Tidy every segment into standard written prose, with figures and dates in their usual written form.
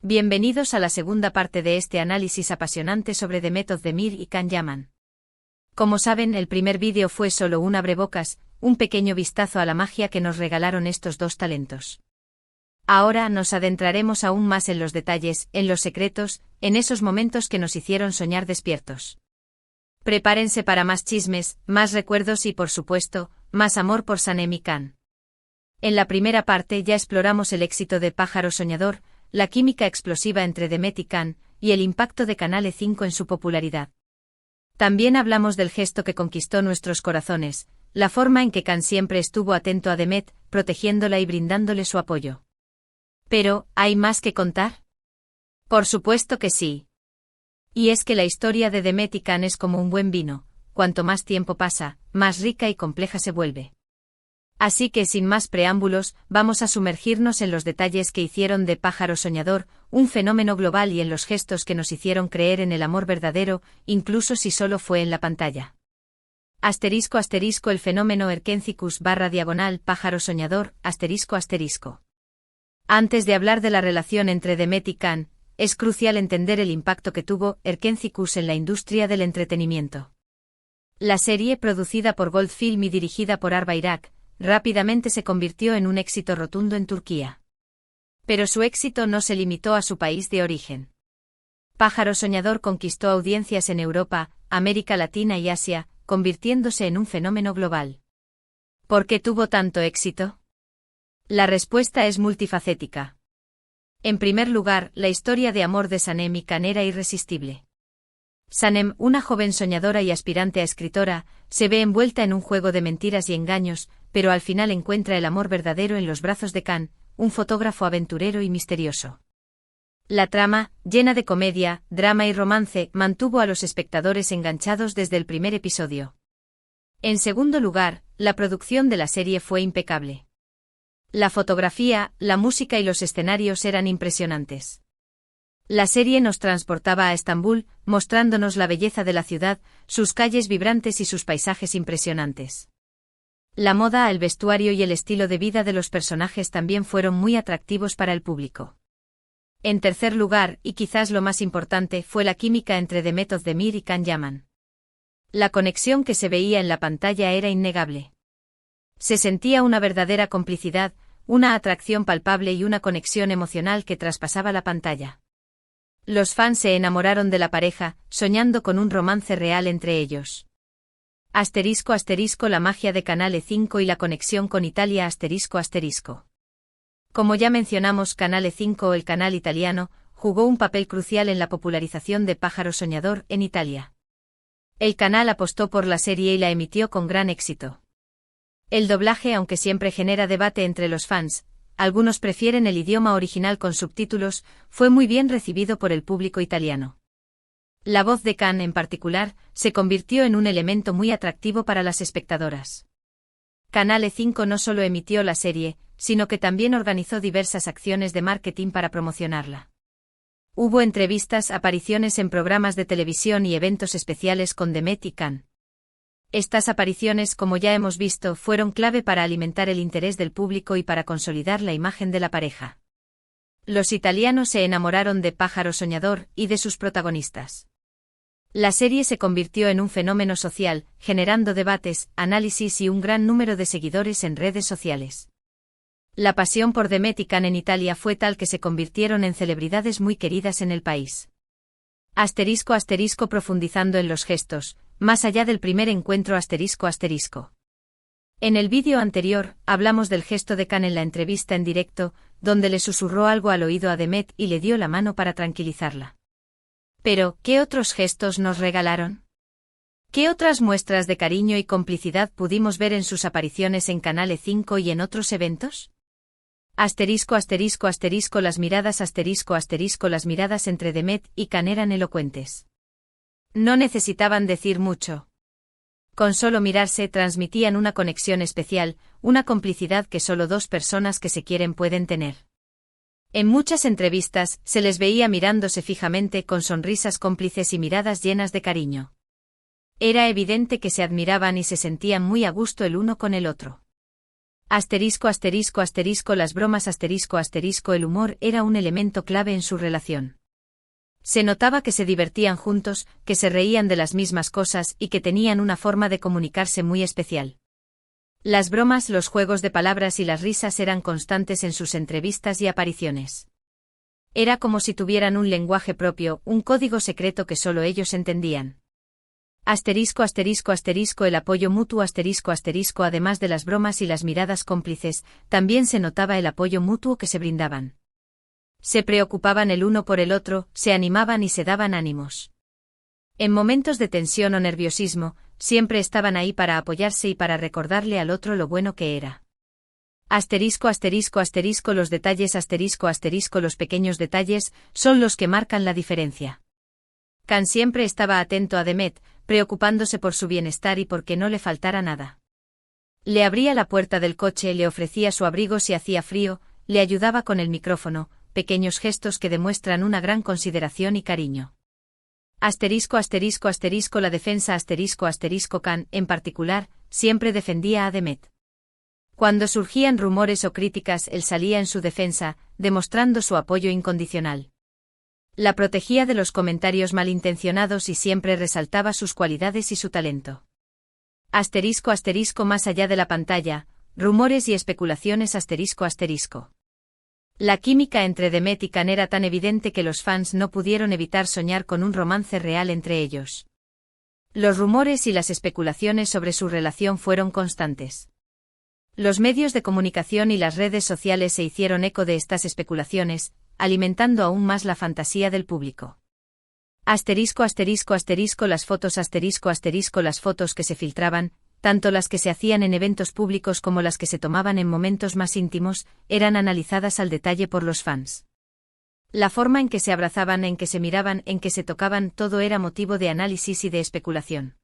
Bienvenidos a la segunda parte de este análisis apasionante sobre Demet Özdemir y Can Yaman. Como saben, el primer vídeo fue solo un abrebocas, un pequeño vistazo a la magia que nos regalaron estos dos talentos. Ahora nos adentraremos aún más en los detalles, en los secretos, en esos momentos que nos hicieron soñar despiertos. Prepárense para más chismes, más recuerdos y, por supuesto, más amor por Sanem y Can. En la primera parte ya exploramos el éxito de Pájaro Soñador, la química explosiva entre Demet y Can, y el impacto de Canal 5 en su popularidad. También hablamos del gesto que conquistó nuestros corazones, la forma en que Can siempre estuvo atento a Demet, protegiéndola y brindándole su apoyo. Pero, ¿hay más que contar? Por supuesto que sí. Y es que la historia de Demet y Can es como un buen vino, cuanto más tiempo pasa, más rica y compleja se vuelve. Así que sin más preámbulos, vamos a sumergirnos en los detalles que hicieron de Pájaro Soñador un fenómeno global y en los gestos que nos hicieron creer en el amor verdadero, incluso si solo fue en la pantalla. *** El fenómeno Erkenci / Pájaro Soñador, ***. Antes de hablar de la relación entre Demet y Can, es crucial entender el impacto que tuvo Erkenci en la industria del entretenimiento. La serie, producida por Gold Film y dirigida por Arbayrak, rápidamente se convirtió en un éxito rotundo en Turquía. Pero su éxito no se limitó a su país de origen. Pájaro Soñador conquistó audiencias en Europa, América Latina y Asia, convirtiéndose en un fenómeno global. ¿Por qué tuvo tanto éxito? La respuesta es multifacética. En primer lugar, la historia de amor de Sanem y Can era irresistible. Sanem, una joven soñadora y aspirante a escritora, se ve envuelta en un juego de mentiras y engaños, pero al final encuentra el amor verdadero en los brazos de Can, un fotógrafo aventurero y misterioso. La trama, llena de comedia, drama y romance, mantuvo a los espectadores enganchados desde el primer episodio. En segundo lugar, la producción de la serie fue impecable. La fotografía, la música y los escenarios eran impresionantes. La serie nos transportaba a Estambul, mostrándonos la belleza de la ciudad, sus calles vibrantes y sus paisajes impresionantes. La moda, el vestuario y el estilo de vida de los personajes también fueron muy atractivos para el público. En tercer lugar, y quizás lo más importante, fue la química entre Demet Özdemir y Can Yaman. La conexión que se veía en la pantalla era innegable. Se sentía una verdadera complicidad, una atracción palpable y una conexión emocional que traspasaba la pantalla. Los fans se enamoraron de la pareja, soñando con un romance real entre ellos. ***, la magia de Canale 5 y la conexión con Italia ***. Como ya mencionamos, Canale 5 o el canal italiano, jugó un papel crucial en la popularización de Pájaro Soñador en Italia. El canal apostó por la serie y la emitió con gran éxito. El doblaje, aunque siempre genera debate entre los fans, algunos prefieren el idioma original con subtítulos, fue muy bien recibido por el público italiano. La voz de Can, en particular, se convirtió en un elemento muy atractivo para las espectadoras. Canale 5 no solo emitió la serie, sino que también organizó diversas acciones de marketing para promocionarla. Hubo entrevistas, apariciones en programas de televisión y eventos especiales con Demet y Can. Estas apariciones, como ya hemos visto, fueron clave para alimentar el interés del público y para consolidar la imagen de la pareja. Los italianos se enamoraron de Pájaro Soñador y de sus protagonistas. La serie se convirtió en un fenómeno social, generando debates, análisis y un gran número de seguidores en redes sociales. La pasión por Demet y Can en Italia fue tal que se convirtieron en celebridades muy queridas en el país. ***, profundizando en los gestos, más allá del primer encuentro ***. En el vídeo anterior, hablamos del gesto de Can en la entrevista en directo, donde le susurró algo al oído a Demet y le dio la mano para tranquilizarla. Pero, ¿qué otros gestos nos regalaron? ¿Qué otras muestras de cariño y complicidad pudimos ver en sus apariciones en Canale 5 y en otros eventos? ***, las miradas las miradas entre Demet y Can eran elocuentes. No necesitaban decir mucho. Con solo mirarse transmitían una conexión especial, una complicidad que solo dos personas que se quieren pueden tener. En muchas entrevistas, se les veía mirándose fijamente con sonrisas cómplices y miradas llenas de cariño. Era evidente que se admiraban y se sentían muy a gusto el uno con el otro. Asterisco asterisco asterisco las bromas asterisco asterisco el humor era un elemento clave en su relación. Se notaba que se divertían juntos, que se reían de las mismas cosas y que tenían una forma de comunicarse muy especial. Las bromas, los juegos de palabras y las risas eran constantes en sus entrevistas y apariciones. Era como si tuvieran un lenguaje propio, un código secreto que solo ellos entendían. Asterisco asterisco asterisco el apoyo mutuo asterisco asterisco además de las bromas y las miradas cómplices, también se notaba el apoyo mutuo que se brindaban. Se preocupaban el uno por el otro, se animaban y se daban ánimos. En momentos de tensión o nerviosismo, siempre estaban ahí para apoyarse y para recordarle al otro lo bueno que era. Asterisco asterisco asterisco los detalles asterisco asterisco los pequeños detalles son los que marcan la diferencia. Khan siempre estaba atento a Demet, preocupándose por su bienestar y por que no le faltara nada. Le abría la puerta del coche, le ofrecía su abrigo si hacía frío, le ayudaba con el micrófono, pequeños gestos que demuestran una gran consideración y cariño. Asterisco asterisco asterisco la defensa asterisco asterisco Khan, en particular, siempre defendía a Demet. Cuando surgían rumores o críticas él salía en su defensa, demostrando su apoyo incondicional. La protegía de los comentarios malintencionados y siempre resaltaba sus cualidades y su talento. Asterisco asterisco más allá de la pantalla, rumores y especulaciones asterisco asterisco. La química entre Demet y Khan era tan evidente que los fans no pudieron evitar soñar con un romance real entre ellos. Los rumores y las especulaciones sobre su relación fueron constantes. Los medios de comunicación y las redes sociales se hicieron eco de estas especulaciones, alimentando aún más la fantasía del público. Asterisco asterisco asterisco las fotos asterisco asterisco las fotos que se filtraban, tanto las que se hacían en eventos públicos como las que se tomaban en momentos más íntimos, eran analizadas al detalle por los fans. La forma en que se abrazaban, en que se miraban, en que se tocaban, todo era motivo de análisis y de especulación.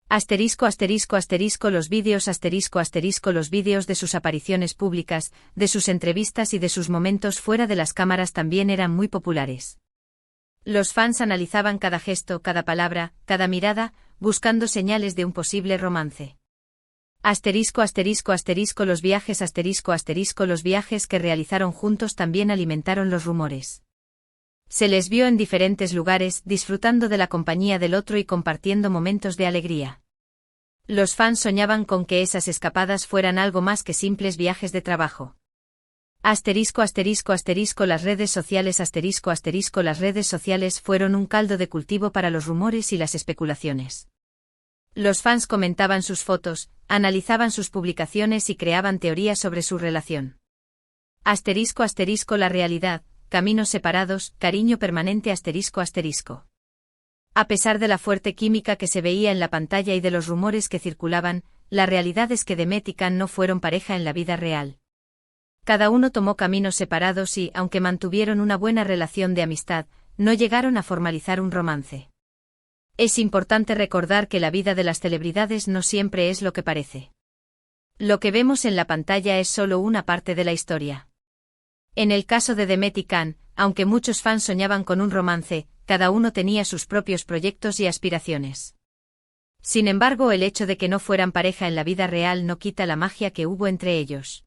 Asterisco asterisco asterisco los vídeos asterisco asterisco los vídeos de sus apariciones públicas, de sus entrevistas y de sus momentos fuera de las cámaras también eran muy populares. Los fans analizaban cada gesto, cada palabra, cada mirada, buscando señales de un posible romance. Asterisco asterisco asterisco los viajes asterisco asterisco los viajes que realizaron juntos también alimentaron los rumores. Se les vio en diferentes lugares, disfrutando de la compañía del otro y compartiendo momentos de alegría. Los fans soñaban con que esas escapadas fueran algo más que simples viajes de trabajo. Asterisco asterisco asterisco las redes sociales asterisco asterisco las redes sociales fueron un caldo de cultivo para los rumores y las especulaciones. Los fans comentaban sus fotos, analizaban sus publicaciones y creaban teorías sobre su relación. Asterisco asterisco la realidad, caminos separados, cariño permanente asterisco asterisco. A pesar de la fuerte química que se veía en la pantalla y de los rumores que circulaban, la realidad es que Demet y Khan no fueron pareja en la vida real. Cada uno tomó caminos separados y, aunque mantuvieron una buena relación de amistad, no llegaron a formalizar un romance. Es importante recordar que la vida de las celebridades no siempre es lo que parece. Lo que vemos en la pantalla es solo una parte de la historia. En el caso de Demet y Khan, aunque muchos fans soñaban con un romance, cada uno tenía sus propios proyectos y aspiraciones. Sin embargo, el hecho de que no fueran pareja en la vida real no quita la magia que hubo entre ellos.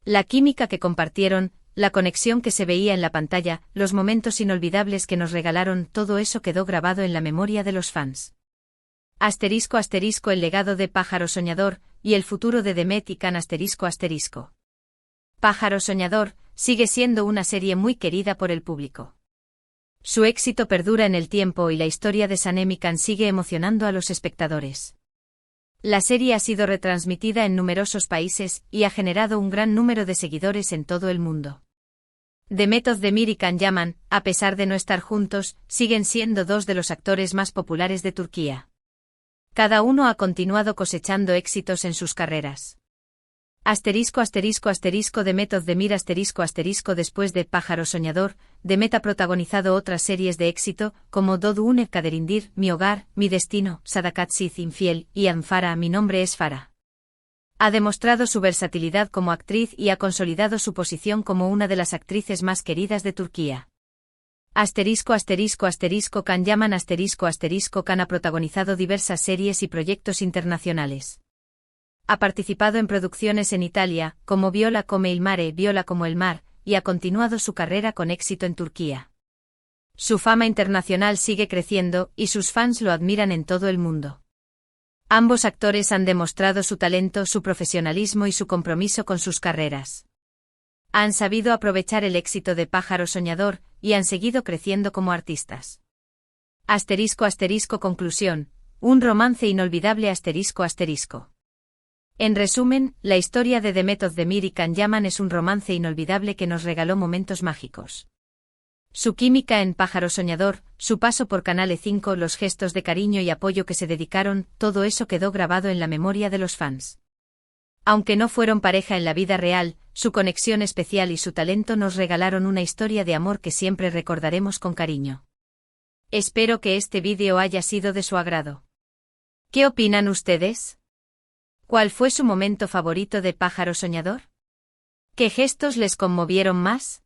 La química que compartieron, la conexión que se veía en la pantalla, los momentos inolvidables que nos regalaron, todo eso quedó grabado en la memoria de los fans. Asterisco asterisco el legado de Pájaro Soñador, y el futuro de Demet y Khan asterisco asterisco. Pájaro Soñador, sigue siendo una serie muy querida por el público. Su éxito perdura en el tiempo y la historia de Sanem y Khan sigue emocionando a los espectadores. La serie ha sido retransmitida en numerosos países y ha generado un gran número de seguidores en todo el mundo. Demet Özdemir y Can Yaman, a pesar de no estar juntos, siguen siendo dos de los actores más populares de Turquía. Cada uno ha continuado cosechando éxitos en sus carreras. Asterisco asterisco asterisco Demet Özdemir asterisco asterisco después de Pájaro Soñador, Demet ha protagonizado otras series de éxito, como Doğduğun Kaderindir, Mi Hogar, Mi Destino, Sadakatsiz Infiel, y Anfara, Mi Nombre es Farah. Ha demostrado su versatilidad como actriz y ha consolidado su posición como una de las actrices más queridas de Turquía. Asterisco asterisco asterisco Can Yaman asterisco asterisco Can ha protagonizado diversas series y proyectos internacionales. Ha participado en producciones en Italia, como Viola come il mare, Viola como el mar, y ha continuado su carrera con éxito en Turquía. Su fama internacional sigue creciendo, y sus fans lo admiran en todo el mundo. Ambos actores han demostrado su talento, su profesionalismo y su compromiso con sus carreras. Han sabido aprovechar el éxito de Pájaro Soñador, y han seguido creciendo como artistas. *** Conclusión. Un romance inolvidable ***. En resumen, la historia de The Method de Mir y Can Yaman es un romance inolvidable que nos regaló momentos mágicos. Su química en Pájaro Soñador, su paso por Canale 5, los gestos de cariño y apoyo que se dedicaron, todo eso quedó grabado en la memoria de los fans. Aunque no fueron pareja en la vida real, su conexión especial y su talento nos regalaron una historia de amor que siempre recordaremos con cariño. Espero que este vídeo haya sido de su agrado. ¿Qué opinan ustedes? ¿Cuál fue su momento favorito de Pájaro Soñador? ¿Qué gestos les conmovieron más?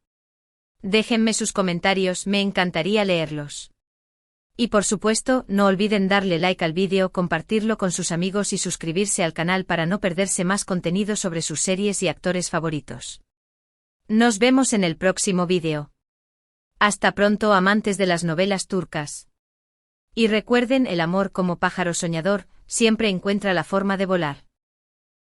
Déjenme sus comentarios, me encantaría leerlos. Y por supuesto, no olviden darle like al vídeo, compartirlo con sus amigos y suscribirse al canal para no perderse más contenido sobre sus series y actores favoritos. Nos vemos en el próximo vídeo. Hasta pronto, amantes de las novelas turcas. Y recuerden, el amor como pájaro soñador, siempre encuentra la forma de volar.